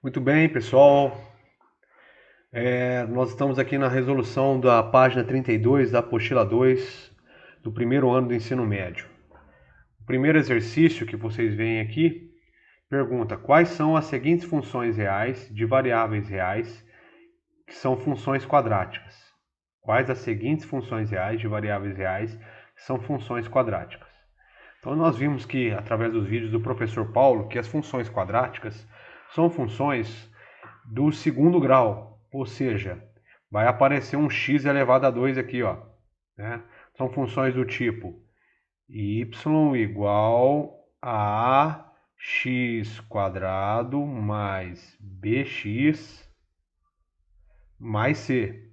Muito bem, pessoal. Nós estamos aqui na resolução da página 32 da apostila 2 do primeiro ano do ensino médio. O primeiro exercício que vocês veem aqui pergunta quais são as seguintes funções reais de variáveis reais que são funções quadráticas. Quais as seguintes funções reais de variáveis reais que são funções quadráticas. Então nós vimos que, através dos vídeos do professor Paulo, que as funções quadráticas são funções do segundo grau, ou seja, vai aparecer um x elevado a 2 aqui, ó, né? São funções do tipo y igual a x quadrado mais bx mais c.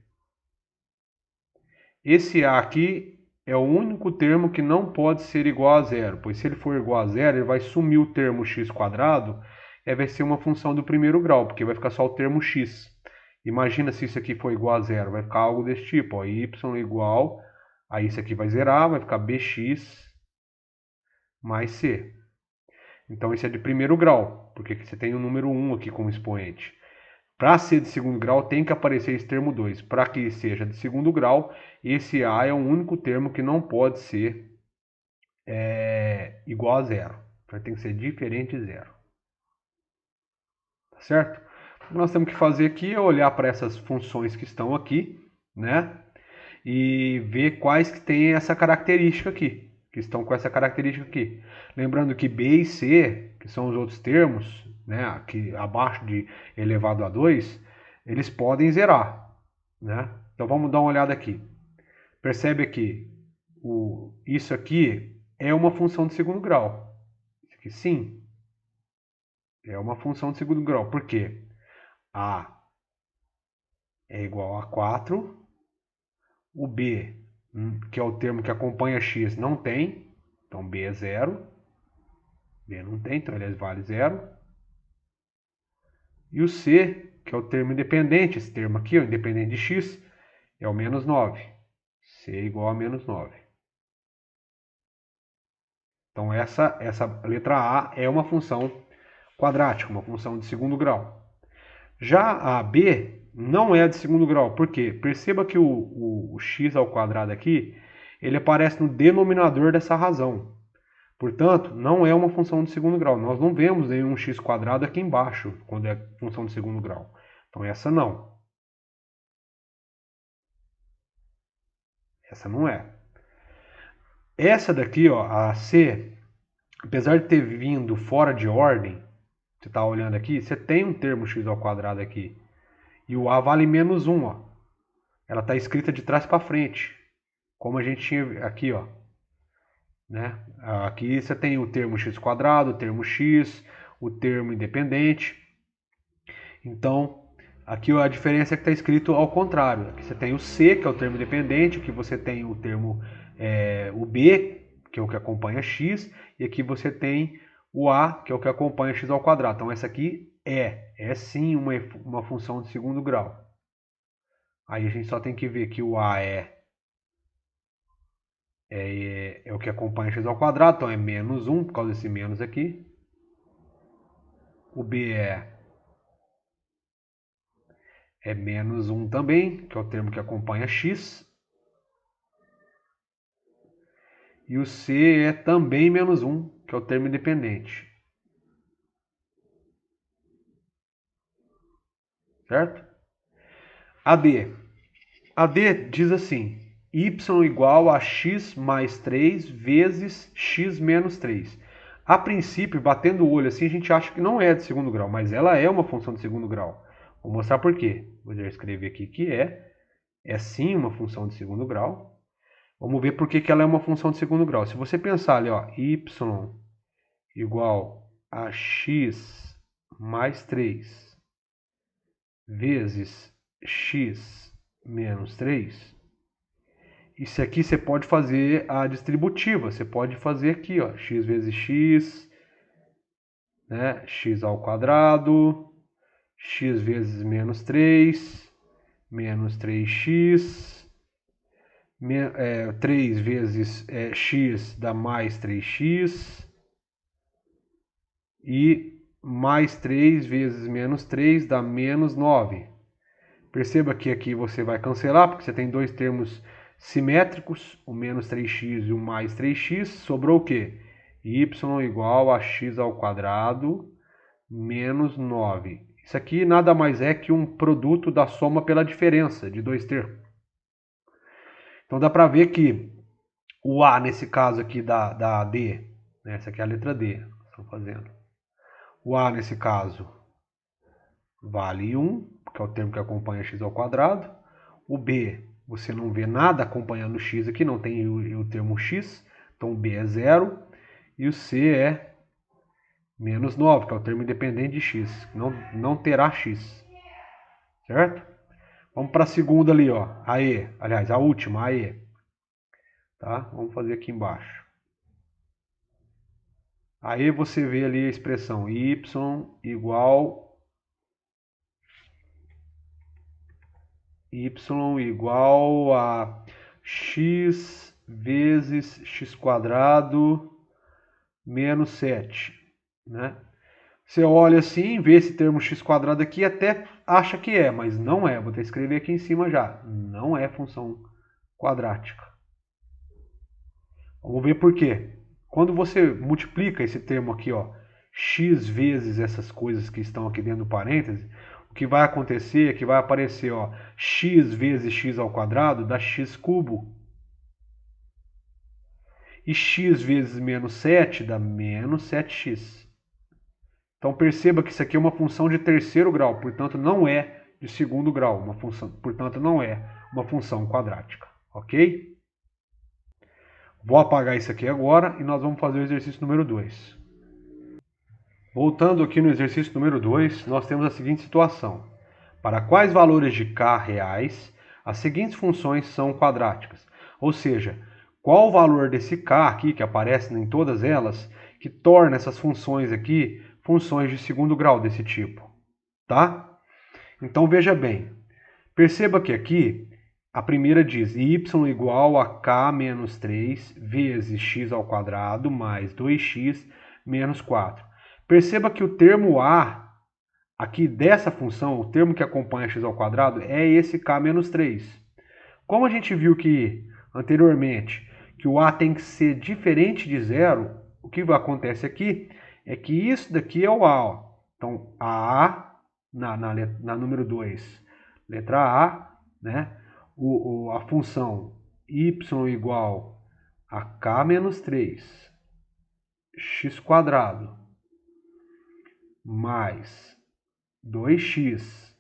Esse a aqui é o único termo que não pode ser igual a zero, pois se ele for igual a zero, ele vai sumir o termo x quadrado e vai ser uma função do primeiro grau, porque vai ficar só o termo x. Imagina se isso aqui for igual a zero, vai ficar algo desse tipo, ó, y igual, aí isso aqui vai zerar, vai ficar bx mais c. Então isso é de primeiro grau, porque você tem o número 1 aqui como expoente. Para ser de segundo grau, tem que aparecer esse termo 2. Para que seja de segundo grau, esse A é o único termo que não pode ser igual a zero. Então, tem que ser diferente de zero. Tá certo? O que nós temos que fazer aqui é olhar para essas funções que estão aqui, né? E ver quais que têm essa característica aqui, que estão com essa característica aqui. Lembrando que B e C, que são os outros termos, né, aqui abaixo de elevado a 2, eles podem zerar, né? Então vamos dar uma olhada aqui. Percebe aqui, isso aqui é uma função de segundo grau. Isso aqui sim, é uma função de segundo grau. Por quê? A é igual a 4, o B, que é o termo que acompanha x, não tem, então B é zero. B não tem, então ele vale zero. E o C, que é o termo independente, esse termo aqui, ó, independente de x, é o menos 9. C é igual a menos 9. Então essa letra A é uma função quadrática, uma função de segundo grau. Já a B não é de segundo grau, por quê? Perceba que o x ao quadrado aqui, ele aparece no denominador dessa razão. Portanto, não é uma função de segundo grau. Nós não vemos nenhum x quadrado aqui embaixo, quando é função de segundo grau. Então, essa não. Essa não é. Essa daqui, ó, a C, apesar de ter vindo fora de ordem, você está olhando aqui, você tem um termo x ao quadrado aqui. E o A vale menos 1, ó. Ela está escrita de trás para frente, como a gente tinha aqui, ó. Né? Aqui você tem o termo x quadrado, o termo x, o termo independente. Então, aqui a diferença é que está escrito ao contrário. Aqui você tem o C, que é o termo independente, aqui você tem o termo o B, que é o que acompanha x, e aqui você tem o A, que é o que acompanha x ao quadrado. Então, essa aqui é sim uma função de segundo grau. Aí a gente só tem que ver que o A é o que acompanha x ao quadrado, então é menos 1, por causa desse menos aqui. O B é menos 1 também, que é o termo que acompanha x. E o C é também menos 1, que é o termo independente. Certo? A D. A D diz assim, y igual a x mais 3 vezes x menos 3. A princípio, batendo o olho assim, a gente acha que não é de segundo grau, mas ela é uma função de segundo grau. Vou mostrar por quê. Vou escrever aqui que é sim uma função de segundo grau. Vamos ver por que ela é uma função de segundo grau. Se você pensar ali, ó, y igual a x mais 3 vezes x menos 3, isso aqui você pode fazer a distributiva. Você pode fazer aqui, ó, x vezes x, né, x ao quadrado, x vezes menos 3, menos 3x, 3 vezes x dá mais 3x, e mais 3 vezes menos 3 dá menos 9. Perceba que aqui você vai cancelar, porque você tem dois termos simétricos, o menos 3x e o mais 3x. Sobrou o quê? Y igual a x ao quadrado menos 9. Isso aqui nada mais é que um produto da soma pela diferença de dois termos. Então dá para ver que o A, nesse caso aqui da D, né? Essa aqui é a letra D, estão fazendo. O A, nesse caso, vale 1, que é o termo que acompanha x ao quadrado. O B, você não vê nada acompanhando o x aqui, não tem o termo x, então o B é 0. E o C é menos 9, que é o termo independente de x, não terá x, certo? Vamos para a segunda ali, ó, a E, aliás, a última, a E. Tá? Vamos fazer aqui embaixo. Aí você vê ali a expressão y igual a x vezes x quadrado menos 7, né? Você olha assim, vê esse termo x quadrado aqui, até acha que é, mas não é. Vou até escrever aqui em cima já. Não é função quadrática. Vamos ver por quê. Quando você multiplica esse termo aqui, ó, x vezes essas coisas que estão aqui dentro do parêntese, o que vai acontecer é que vai aparecer, ó, x vezes x ao quadrado dá x cubo. E x vezes menos 7 dá menos 7x. Então perceba que isso aqui é uma função de terceiro grau, portanto não é de segundo grau, portanto não é uma função quadrática, ok? Vou apagar isso aqui agora e nós vamos fazer o exercício número 2. Voltando aqui no exercício número 2, nós temos a seguinte situação. Para quais valores de k reais as seguintes funções são quadráticas? Ou seja, qual o valor desse k aqui, que aparece em todas elas, que torna essas funções aqui funções de segundo grau desse tipo, tá? Então veja bem, perceba que aqui a primeira diz y igual a k menos 3 vezes x ao quadrado mais 2x menos 4. Perceba que o termo a aqui dessa função, o termo que acompanha x ao quadrado, é esse k menos 3. Como a gente viu que anteriormente que o a tem que ser diferente de zero, o que acontece aqui é que isso daqui é o a. Ó. Então, a na número 2, letra a, né? A função y igual a k menos 3, x quadrado, mais 2x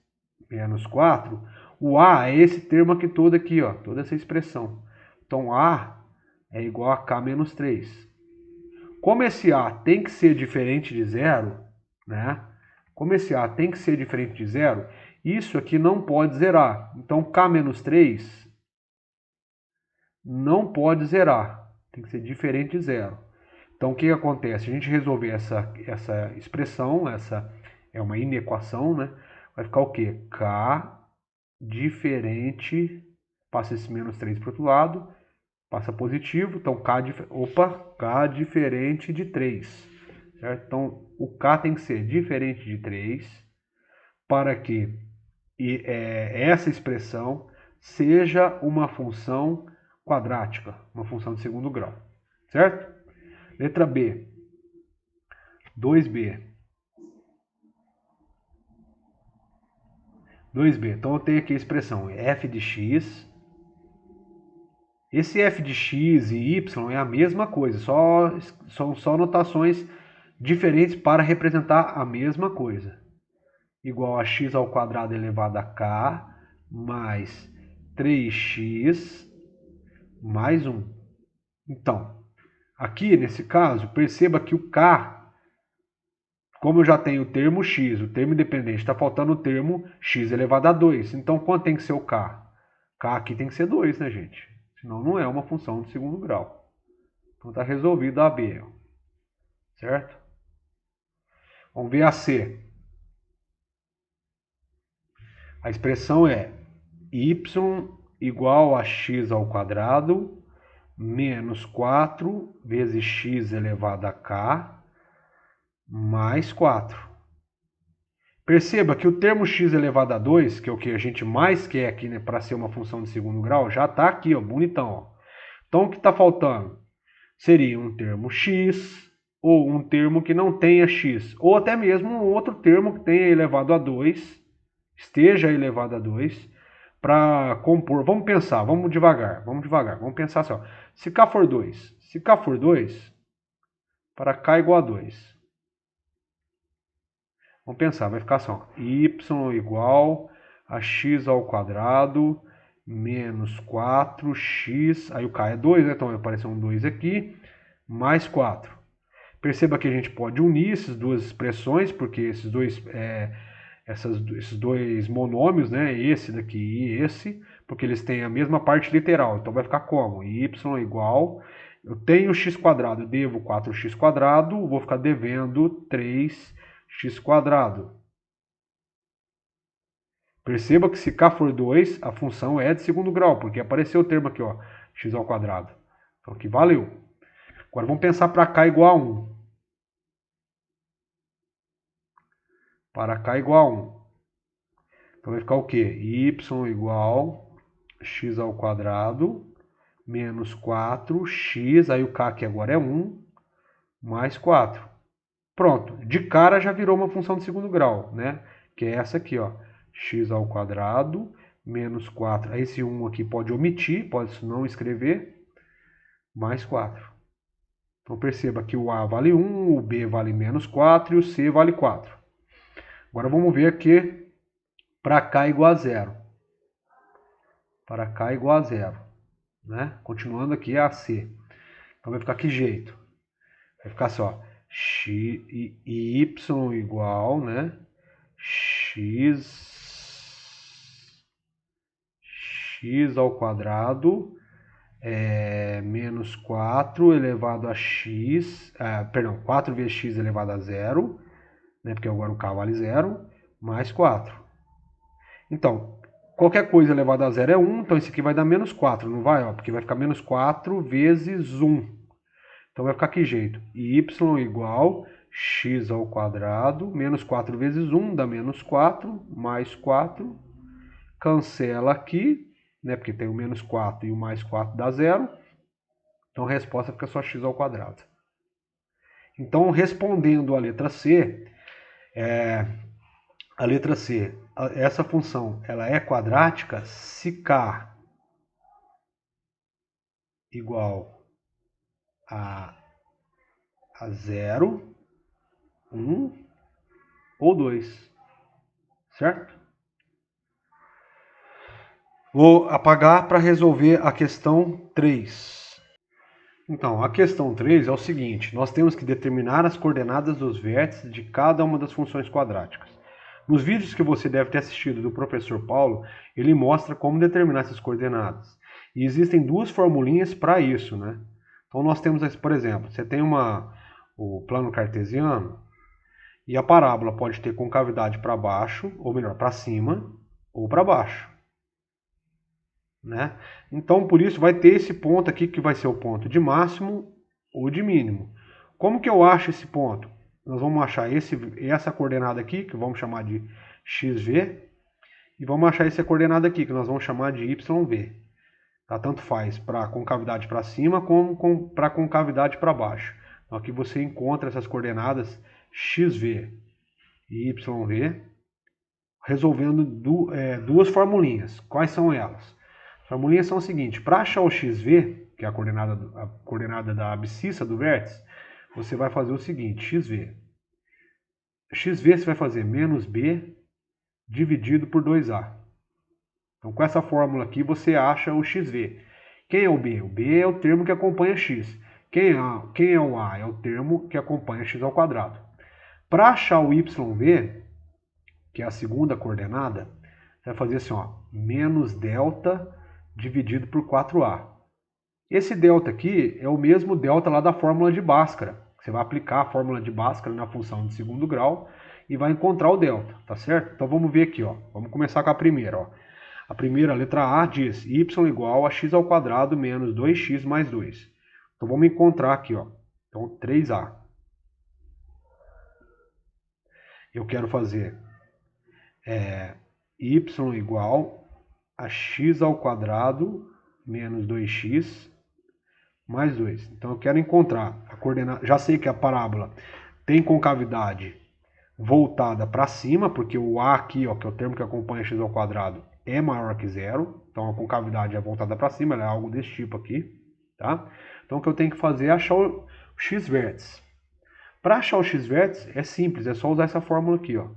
menos 4, o a é esse termo aqui todo aqui, ó, toda essa expressão. Então, a é igual a k menos 3. Como esse a tem que ser diferente de zero, né? Como esse a tem que ser diferente de zero, isso aqui não pode zerar. Então, k menos 3 não pode zerar. Tem que ser diferente de zero. Então, o que acontece? A gente resolver essa expressão, essa é uma inequação, né? Vai ficar o quê? K diferente, passa esse menos 3 para o outro lado, passa positivo, então K diferente de 3. Certo? Então, o K tem que ser diferente de 3 para que essa expressão seja uma função quadrática, uma função de segundo grau. Certo? Letra B. 2B. 2B. Então eu tenho aqui a expressão f de x. Esse f de x e y é a mesma coisa, são só notações diferentes para representar a mesma coisa. Igual a x ao quadrado elevado a k mais 3x mais 1. Então, aqui nesse caso, perceba que o k, como eu já tenho o termo x, o termo independente, está faltando o termo x elevado a 2. Então, quanto tem que ser o k? K aqui tem que ser 2, né, gente? Senão não é uma função de segundo grau. Então está resolvido a B. Certo? Vamos ver a C. A expressão é y igual a x ao quadrado menos 4 vezes x elevado a k mais 4. Perceba que o termo x elevado a 2, que é o que a gente mais quer aqui, né, para ser uma função de segundo grau, já está aqui, ó, bonitão. Ó. Então, o que está faltando? Seria um termo x, ou um termo que não tenha x, ou até mesmo um outro termo que tenha elevado a 2, esteja elevado a 2, para compor. Vamos pensar, vamos devagar. Vamos pensar assim, ó. Se k for 2, para k igual a 2. Vamos pensar, vai ficar assim, ó, y igual a x ao quadrado menos 4x, aí o k é 2, né? Então vai aparecer um 2 aqui, mais 4. Perceba que a gente pode unir essas duas expressões, porque esses dois monômios, né? Esse daqui e esse, porque eles têm a mesma parte literal. Então vai ficar como? Y igual, eu tenho x quadrado, devo 4x quadrado, vou ficar devendo 3x quadrado. Perceba que se k for 2, a função é de segundo grau, porque apareceu o termo aqui, ó, x ao quadrado. Então aqui valeu. Agora vamos pensar para k igual a 1. Para k igual a 1. Então vai ficar o quê? Y igual x ao quadrado menos 4x, aí o k que agora é 1, mais 4. Pronto, de cara já virou uma função de segundo grau, né? Que é essa aqui, ó, x ao quadrado menos 4. Esse 1 aqui pode omitir, pode não escrever, mais 4. Então perceba que o A vale 1, o B vale menos 4 e o C vale 4. Agora vamos ver aqui para k igual a 0. Para k igual a 0. Né? Continuando aqui a C. Então vai ficar que jeito? Vai ficar só x e y igual, né? x ao quadrado menos 4 elevado a x, perdão, 4 vezes x elevado a 0, né? Porque agora o k vale 0, mais 4. Então, qualquer coisa elevado a 0 é 1, então esse aqui vai dar menos 4, não vai? Ó, porque vai ficar menos 4 vezes 1. Então vai ficar que jeito? Y igual x ao quadrado, menos 4 vezes 1 dá menos 4, mais 4, cancela aqui, né, porque tem o menos 4 e o mais 4 dá 0. Então a resposta fica só x ao quadrado. Então, respondendo a letra C, essa função ela é quadrática se k igual a 0, 1 ou 2, certo? Vou apagar para resolver a questão 3. Então, a questão 3 é o seguinte, nós temos que determinar as coordenadas dos vértices de cada uma das funções quadráticas. Nos vídeos que você deve ter assistido do professor Paulo, ele mostra como determinar essas coordenadas. E existem duas formulinhas para isso, né? Então nós temos, por exemplo, você tem o plano cartesiano e a parábola pode ter concavidade para baixo, ou melhor, para cima ou para baixo. Né? Então, por isso, vai ter esse ponto aqui que vai ser o ponto de máximo ou de mínimo. Como que eu acho esse ponto? Nós vamos achar essa coordenada aqui, que vamos chamar de xv, e vamos achar essa coordenada aqui, que nós vamos chamar de yv. Tá? Tanto faz para concavidade para cima como para concavidade para baixo. Então, aqui você encontra essas coordenadas xv e yv, resolvendo duas formulinhas. Quais são elas? As formulinhas são o seguinte, para achar o xv, que é a coordenada da abscissa do vértice, você vai fazer o seguinte, xv você vai fazer menos b dividido por 2a. Então, com essa fórmula aqui, você acha o xv. Quem é o b? O b é o termo que acompanha x. Quem é o a? É o termo que acompanha x ao quadrado. Para achar o yv, que é a segunda coordenada, você vai fazer assim, ó, menos delta dividido por 4a. Esse delta aqui é o mesmo delta lá da fórmula de Bhaskara. Você vai aplicar a fórmula de Bhaskara na função de segundo grau e vai encontrar o delta, tá certo? Então vamos ver aqui, ó. Vamos começar com a primeira, ó. A primeira, a letra A, diz y igual a x ao quadrado menos 2x mais 2. Então vamos encontrar aqui, ó. Então 3a. Eu quero fazer y igual a x ao quadrado menos 2x mais 2. Então eu quero encontrar a coordenada. Já sei que a parábola tem concavidade voltada para cima, porque o a aqui, ó, que é o termo que acompanha x ao quadrado, é maior que zero. Então a concavidade é voltada para cima, ela é algo desse tipo aqui. Tá? Então o que eu tenho que fazer é achar o x vértice. Para achar o x vértice é simples, é só usar essa fórmula aqui. Ó.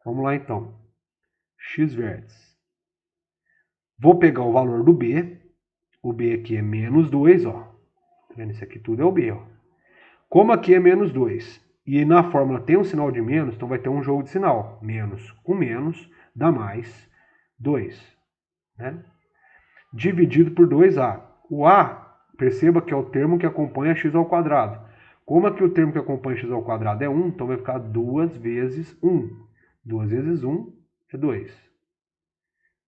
Vamos lá então. X vértice. Vou pegar o valor do b. O b aqui é menos 2, ó. Tá vendo? Isso aqui tudo é o b, ó. Como aqui é menos 2 e na fórmula tem um sinal de menos, então vai ter um jogo de sinal. Menos com menos dá mais 2. Né? Dividido por 2a. O a, perceba que é o termo que acompanha x ao quadrado. Como aqui o termo que acompanha x ao quadrado é 1, então vai ficar 2 vezes 1. 2 vezes 1 é 2.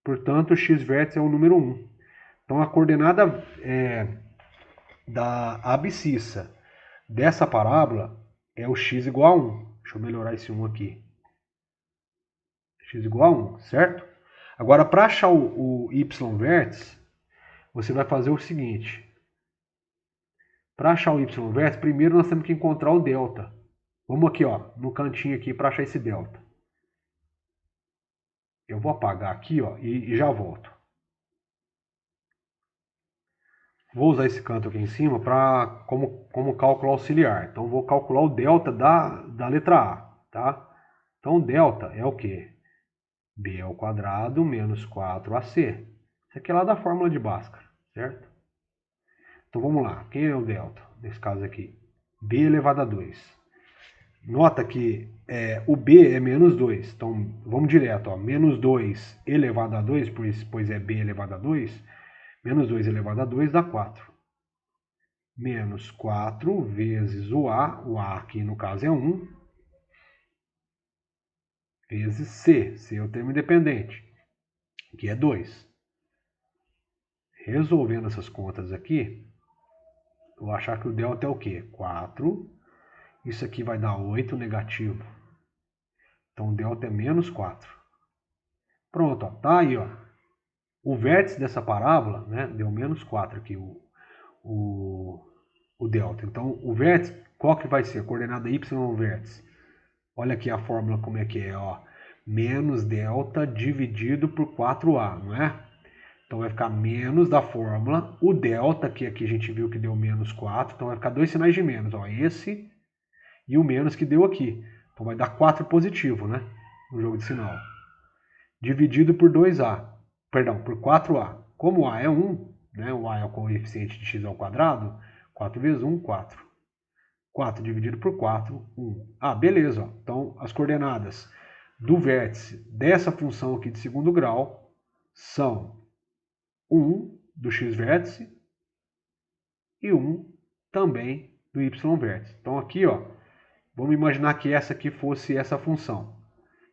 Portanto, o x vértice é o número 1. Então, a coordenada da abscissa dessa parábola é o x igual a 1. Deixa eu melhorar esse 1 aqui. X igual a 1, certo? Agora, para achar o y vértice, você vai fazer o seguinte. Para achar o y vértice, primeiro nós temos que encontrar o delta. Vamos aqui, ó, no cantinho aqui para achar esse delta. Eu vou apagar aqui, ó, e já volto. Vou usar esse canto aqui em cima como cálculo auxiliar. Então, vou calcular o delta da letra A, tá? Então, o delta é o quê? B ao quadrado menos 4AC. Isso aqui é lá da fórmula de Bhaskara, certo? Então, vamos lá. Quem é o delta? Nesse caso aqui, B elevado a 2. Nota que o B é menos 2. Então, vamos direto. Ó, menos 2 elevado a 2, pois é B elevado a 2. Menos 2 elevado a 2 dá 4. Menos 4 vezes o A aqui no caso é 1, vezes C é o termo independente, que é 2. Resolvendo essas contas aqui, eu vou achar que o delta é o quê? 4. Isso aqui vai dar 8 negativo. Então, o delta é menos 4. Pronto, ó, tá aí, ó. O vértice dessa parábola, né, deu menos 4 aqui, o delta. Então, o vértice, qual que vai ser? A coordenada y vértice. Olha aqui a fórmula como é que é, ó. Menos delta dividido por 4a, não é? Então vai ficar menos da fórmula. O delta, que aqui a gente viu que deu menos 4, então vai ficar dois sinais de menos, ó. Esse e o menos que deu aqui. Então vai dar 4 positivo, né? No jogo de sinal. Dividido por 2a. Perdão, por 4a. Como a é 1, né? O a é o coeficiente de x ao quadrado. 4 vezes 1, 4. 4 dividido por 4, 1. Ah, beleza. Ó. Então, as coordenadas do vértice dessa função aqui de segundo grau são 1 do x vértice e 1 também do y vértice. Então, aqui, ó, vamos imaginar que essa aqui fosse essa função.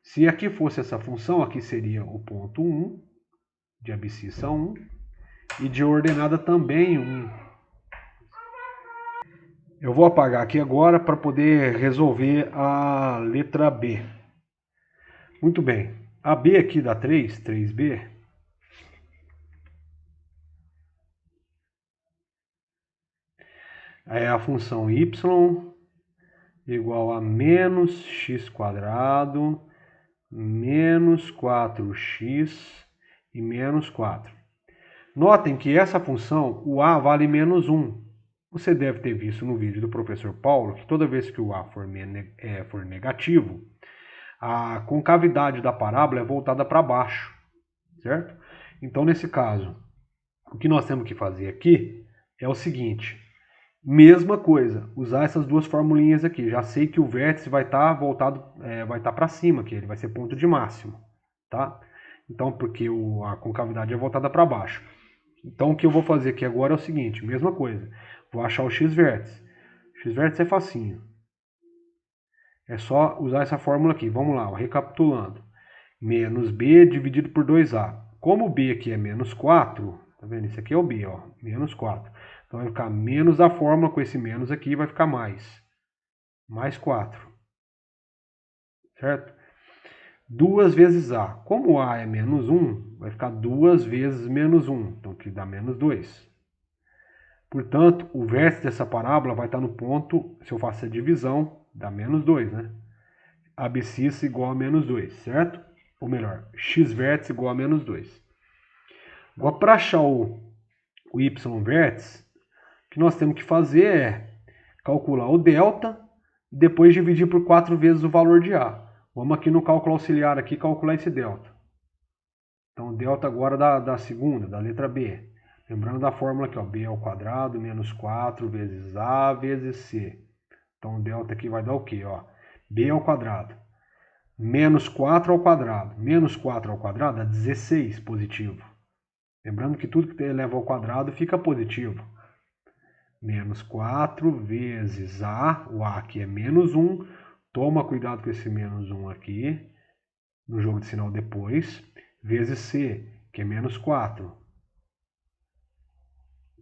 Se aqui fosse essa função, aqui seria o ponto 1, de abscissa 1, e de ordenada também 1. Eu vou apagar aqui agora para poder resolver a letra B. Muito bem. A B aqui dá 3, 3B. É a função y igual a menos x quadrado menos 4x e menos 4. Notem que essa função, o a vale menos 1. Você deve ter visto no vídeo do professor Paulo que toda vez que o a for negativo, a concavidade da parábola é voltada para baixo, certo? Então, nesse caso, o que nós temos que fazer aqui é o seguinte, mesma coisa, usar essas duas formulinhas aqui. Já sei que o vértice vai estar voltado, vai estar para cima, que ele vai ser ponto de máximo, tá? Então, porque a concavidade é voltada para baixo. Então, o que eu vou fazer aqui agora é o seguinte, mesma coisa. Vou achar o x vértice. X vértice é facinho. É só usar essa fórmula aqui. Vamos lá, ó, recapitulando. Menos b dividido por 2a. Como o b aqui é menos 4, tá vendo? Isso aqui é o b, ó, menos 4. Então vai ficar menos a fórmula com esse menos aqui, vai ficar mais. Mais 4. Certo? 2 vezes A. Como A é menos 1, vai ficar 2 vezes menos 1. Então aqui dá menos 2. Portanto, o vértice dessa parábola vai estar no ponto, se eu faço a divisão, dá menos 2, né? Abscissa igual a menos 2, certo? Ou melhor, x vértice igual a menos 2. Agora, para achar o y vértice, o que nós temos que fazer é calcular o delta e depois dividir por 4 vezes o valor de A. Vamos aqui no cálculo auxiliar aqui calcular esse delta. Então, o delta agora da segunda, da letra B. Lembrando da fórmula aqui, ó, b ao quadrado menos 4 vezes A vezes C. Então, o delta aqui vai dar o quê? Ó, b ao quadrado menos 4 ao quadrado. Menos 4 ao quadrado dá 16 positivo. Lembrando que tudo que eleva ao quadrado fica positivo. Menos 4 vezes A, o A aqui é menos 1. Toma cuidado com esse menos 1 aqui, no jogo de sinal depois. Vezes C, que é menos 4.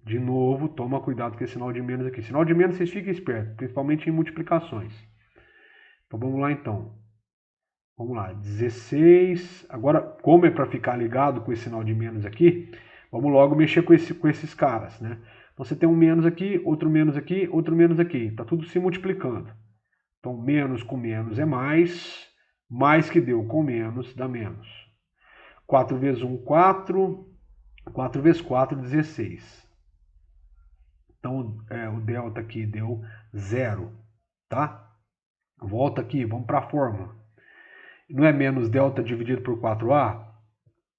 De novo, toma cuidado com esse sinal de menos aqui. Sinal de menos, vocês fiquem espertos, principalmente em multiplicações. Então, vamos lá então. Vamos lá, 16. Agora, como é para ficar ligado com esse sinal de menos aqui, vamos logo mexer com esses caras, né? Então, você tem um menos aqui, outro menos aqui, outro menos aqui. Está tudo se multiplicando. Então, menos com menos é mais. Mais que deu com menos dá menos. 4 vezes 1, 4. 4 vezes 4, 16. Então, o delta aqui deu 0, tá? Volta aqui, vamos para a fórmula. Não é menos delta dividido por 4A?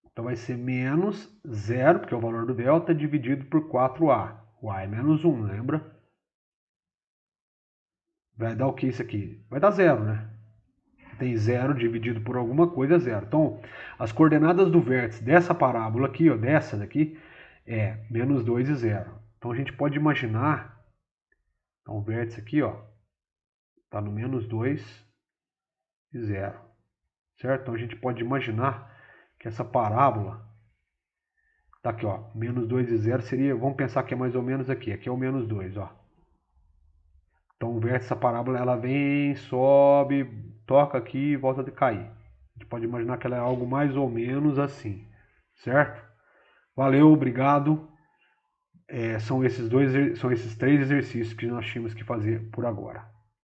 Então vai ser menos 0, porque é o valor do delta, dividido por 4A. O A é menos 1, lembra? Vai dar o que isso aqui? Vai dar 0, né? Tem 0 dividido por alguma coisa, é 0. Então, as coordenadas do vértice dessa parábola aqui, ó, dessa daqui, é menos 2 e 0. Então a gente pode imaginar, então o vértice aqui, ó, está no menos 2 e 0, certo? Então a gente pode imaginar que essa parábola, tá aqui, ó, menos 2 e 0 seria, vamos pensar que é mais ou menos aqui é o menos 2, ó. Então o vértice dessa parábola, ela vem, sobe, toca aqui e volta a cair. A gente pode imaginar que ela é algo mais ou menos assim, certo? Valeu, obrigado. São esses 3 exercícios que nós tínhamos que fazer por agora.